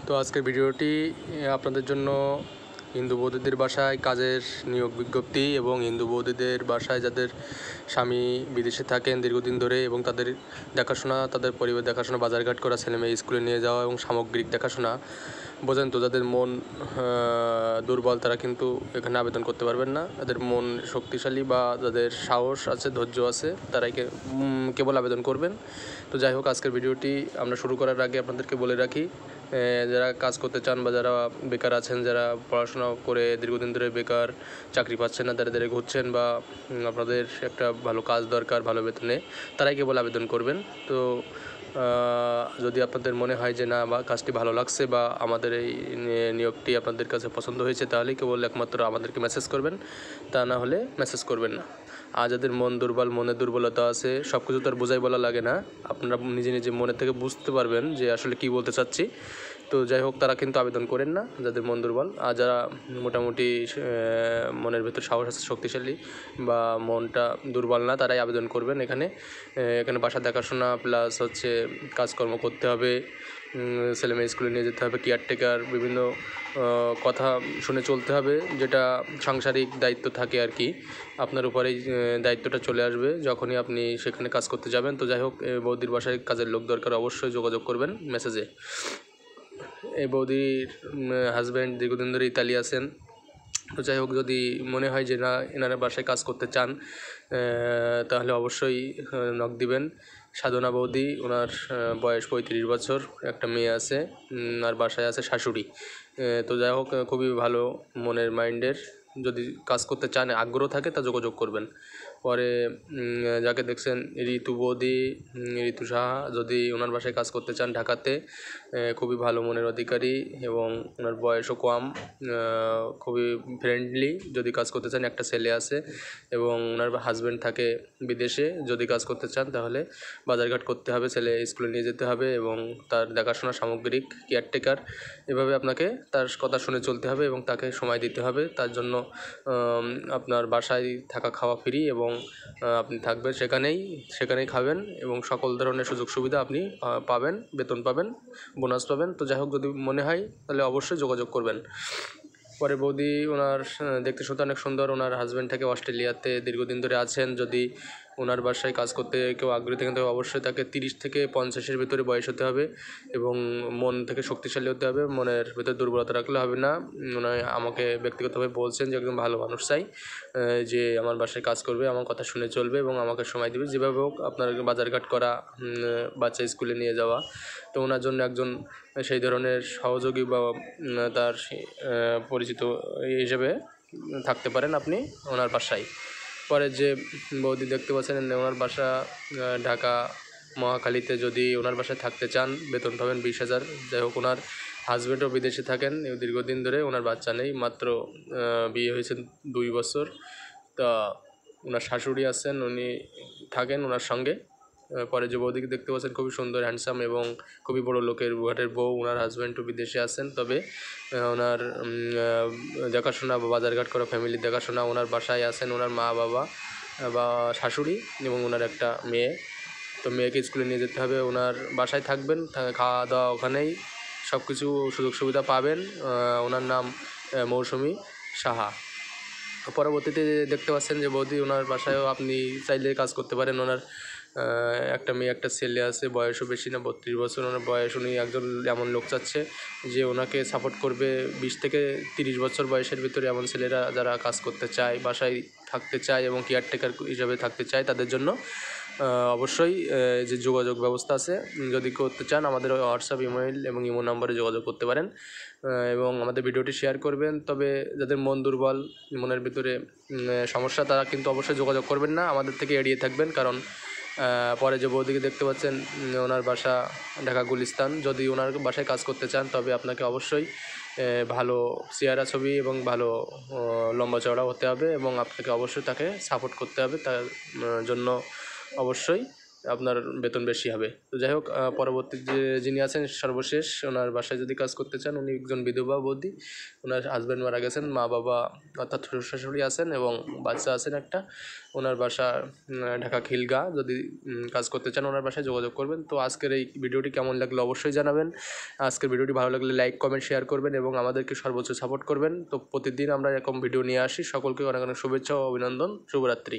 তো আজকের ভিডিওটি আপনাদের জন্য হিন্দু বৌদিদের বাসায় কাজের নিয়োগ বিজ্ঞপ্তি এবং হিন্দু বৌদিদের বাসায় যাদের স্বামী বিদেশে থাকেন দীর্ঘদিন ধরে এবং তাদের দেখাশোনা, তাদের পরিবার দেখাশোনা, বাজারঘাট করা, ছেলেমেয়ে স্কুলে নিয়ে যাওয়া এবং সামগ্রিক দেখাশোনা। বোঝেন তো, যাদের মন দুর্বল তারা কিন্তু এখানে আবেদন করতে পারবেন না। যাদের মন শক্তিশালী বা যাদের সাহস আছে, ধৈর্য আছে, তারাই কেবল আবেদন করবেন। তো যাই হোক, আজকের ভিডিওটি আমরা শুরু করার আগে আপনাদেরকে বলে রাখি, যারা কাজ করতে চান বা যারা বেকার আছেন, যারা পড়াশোনা করে দীর্ঘদিন ধরে বেকার, চাকরি পাচ্ছেন না, দাঁড়িয়ে দাঁড়িয়ে ঘুরছেন বা আপনাদের একটা ভালো কাজ দরকার ভালো বেতনে, তারাই কেবল আবেদন করবেন। তো যদি আপনাদের মনে হয় যে না বা কাজটি ভালো লাগছে বা আমাদের এই নিয়োগটি আপনাদের কাছে পছন্দ হয়েছে, তাহলেই কেবল একমাত্র আমাদেরকে মেসেজ করবেন, তা না হলে মেসেজ করবেন না। আর যাদের মন দুর্বল, মনের দুর্বলতা আছে, সব কিছু তো আর বোঝাই বলা লাগে না, আপনারা নিজে নিজে মনের থেকে বুঝতে পারবেন যে আসলে কী বলতে চাচ্ছি। তো যাই হোক, তারা কিন্তু আবেদন করেন না যাদের মন দুর্বল। আর যারা মোটামুটি মনের ভেতর সাহস আছে, শক্তিশালী বা মনটা দুর্বল না, তারাই আবেদন করবেন। এখানে বাসা দেখাশোনা প্লাস হচ্ছে কাজকর্ম করতে হবে, ছেলেমেয়ে স্কুলে নিয়ে যেতে হবে, কেয়ারটেকার, বিভিন্ন কথা শুনে চলতে হবে, যেটা সাংসারিক দায়িত্ব থাকে আর কি। আপনার উপরেই দায়িত্বটা চলে আসবে যখনই আপনি সেখানে কাজ করতে যাবেন। তো যাই হোক, বৌদির বাসায় কাজের লোক দরকার, অবশ্যই যোগাযোগ করবেন মেসেজে। এই বৌদির হাজব্যান্ড দীর্ঘদিন ধরে ইতালি আছেন। তো যাই হোক, যদি মনে হয় যে না এনারা বাসায় কাজ করতে চান, তাহলে অবশ্যই নক দিবেন। সাধনা বৌদি, ওনার বয়স 35 বছর, একটা মেয়ে আছে, আর বাসায় আছে শাশুড়ি। তো যাই হোক, খুবই ভালো মনের মাইন্ডের। যদি কাজ করতে চান, আগ্রহ থাকে, তা যোগাযোগ করবেন। পরে যাকে দেখছেন ঋতু বৌদি, ঋতু সাহা, যদি ওনার বাসায় কাজ করতে চান ঢাকাতে, খুবই ভালো মনের অধিকারী এবং ওনার বয়সও কম, খুবই ফ্রেন্ডলি। যদি কাজ করতে চান, একটা ছেলে আছে এবং ওনার হাজব্যান্ড থাকে বিদেশে। যদি কাজ করতে চান তাহলে বাজারঘাট করতে হবে, ছেলে স্কুলে নিয়ে যেতে হবে এবং তার দেখাশোনা, সামগ্রিক, কেয়ারটেকার, এভাবে আপনাকে তার কথা শুনে চলতে হবে এবং তাকে সময় দিতে হবে। তার জন্য আপনার বাসায় থাকা খাওয়া ফ্রি এবং আপনি থাকবেন সেখানেই খাবেন এবং সকল ধরনের সুযোগ সুবিধা আপনি পাবেন, বেতন পাবেন, বোনাস পাবেন। তো যাই হোক, যদি মনে হয় তাহলে অবশ্যই যোগাযোগ করবেন। পরে বৌদি, ওনার দেখতে শুনতে অনেক সুন্দর, ওনার হাজব্যান্ড থেকে অস্ট্রেলিয়াতে দীর্ঘদিন ধরে আছেন। যদি ওনার বাসায় কাজ করতে কেউ আগ্রহী থাকেন, তবে অবশ্যই তাকে 30 থেকে 50-এর ভিতরে বয়স হতে হবে এবং মন থেকে শক্তিশালী হতে হবে, মনের ভিতরে দুর্বলতা রাখলে হবে না। ওনার আমাকে ব্যক্তিগতভাবে বলছেন যে একদম ভালো মানুষ চাই, যে আমার বাসায় কাজ করবে, আমার কথা শুনে চলবে এবং আমাকে সময় দেবে, যেভাবে হোক আপনার বাজারঘাট করা, বাচ্চা স্কুলে নিয়ে যাওয়া। তো ওনার জন্য একজন সেই ধরনের সহযোগী বা তার পরিচিত হিসেবে থাকতে পারেন আপনি ওনার বাসায়। পরে যে বৌদি দেখতে পাচ্ছেন, ওনার বাসা ঢাকা মহাখালীতে। যদি ওনার বাসায় থাকতে চান, বেতন পাবেন 20,000। যাই হোক, ওনার হাজব্যান্ডও বিদেশে থাকেন দীর্ঘদিন ধরে, ওনার বাচ্চা নেই, মাত্র বিয়ে হয়েছে 2 বছর। তা ওনার শাশুড়ি আছেন, উনি থাকেন ওনার সঙ্গে। পরে যে বৌদিকে দেখতে পাচ্ছেন, খুবই সুন্দর, হ্যান্ডসাম এবং খুবই বড় লোকের ঘাটের বউ। ওনার হাজব্যান্ডও বিদেশে আছেন, তবে ওনার দেখাশোনা বা বাজারঘাট করা, ফ্যামিলির দেখাশোনা, ওনার বাসায় আছেন ওনার মা বাবা বা শাশুড়ি এবং ওনার একটা মেয়ে। তো মেয়েকে স্কুলে নিয়ে যেতে হবে, ওনার বাসায় থাকবেন, খাওয়া দাওয়া ওখানেই, সব কিছু সুযোগ সুবিধা পাবেন। ওনার নাম মৌসুমি সাহা। পরবর্তীতে দেখতে পাচ্ছেন যে বৌদি, ওনার বাসায়ও আপনি চাইলে কাজ করতে পারেন। ওনার একটা মেয়ে, একটা ছেলে আছে, বয়সও বেশি না, 32 বছর ওনার বয়স। উনি একজন এমন লোক চাচ্ছে যে ওনাকে সাপোর্ট করবে। 20 থেকে 30 বছর বয়সের ভিতরে এমন ছেলেরা যারা কাজ করতে চায়, বাসায় থাকতে চায় এবং কেয়ারটেকার হিসাবে থাকতে চায়, তাদের জন্য অবশ্যই যে যোগাযোগ ব্যবস্থা আছে, যদি করতে চান আমাদের হোয়াটসঅ্যাপ, ইমেইল এবং ইমো নাম্বারে যোগাযোগ করতে পারেন এবং আমাদের ভিডিওটি শেয়ার করবেন। তবে যাদের মন দুর্বল, মনের ভিতরে সমস্যা, তারা কিন্তু অবশ্যই যোগাযোগ করবেন না, আমাদের থেকে এড়িয়ে থাকবেন। কারণ পরে যে বৌদিকে দেখতে পাচ্ছেন, ওনার বাসা ঢাকা গুলিস্তান। যদি ওনার বাসায় কাজ করতে চান, তবে আপনাকে অবশ্যই ভালো চেহারা ছবি এবং ভালো লম্বা চওড়া হতে হবে এবং আপনাকে অবশ্যই তাকে সাপোর্ট করতে হবে। তার জন্য অবশ্যই আপনার বেতন বেশি হবে। তো যাই হোক, পরবর্তী যিনি আছেন সর্বশেষ, ওনার বাসায় যদি কাজ করতে চান, উনি একজন বিধবা বৌদি। ওনার হাজব্যান্ড মারা গেছেন, মা বাবা অর্থাৎ শ্বশুর শাশুড়ি আছেন এবং বাচ্চা আছেন একটা। ওনার বাসা ঢাকা খিলগা। যদি কাজ করতে চান ওনার বাসায় যোগাযোগ করবেন। তো আজকের এই ভিডিওটি কেমন লাগলো অবশ্যই জানাবেন। আজকের ভিডিওটি ভালো লাগলে লাইক কমেন্ট শেয়ার করবেন এবং আমাদেরকে সর্বোচ্চ সাপোর্ট করবেন। তো প্রতিদিন আমরা এরকম ভিডিও নিয়ে আসি। সকলকে অনেক অনেক শুভেচ্ছা ও অভিনন্দন। শুভরাত্রি।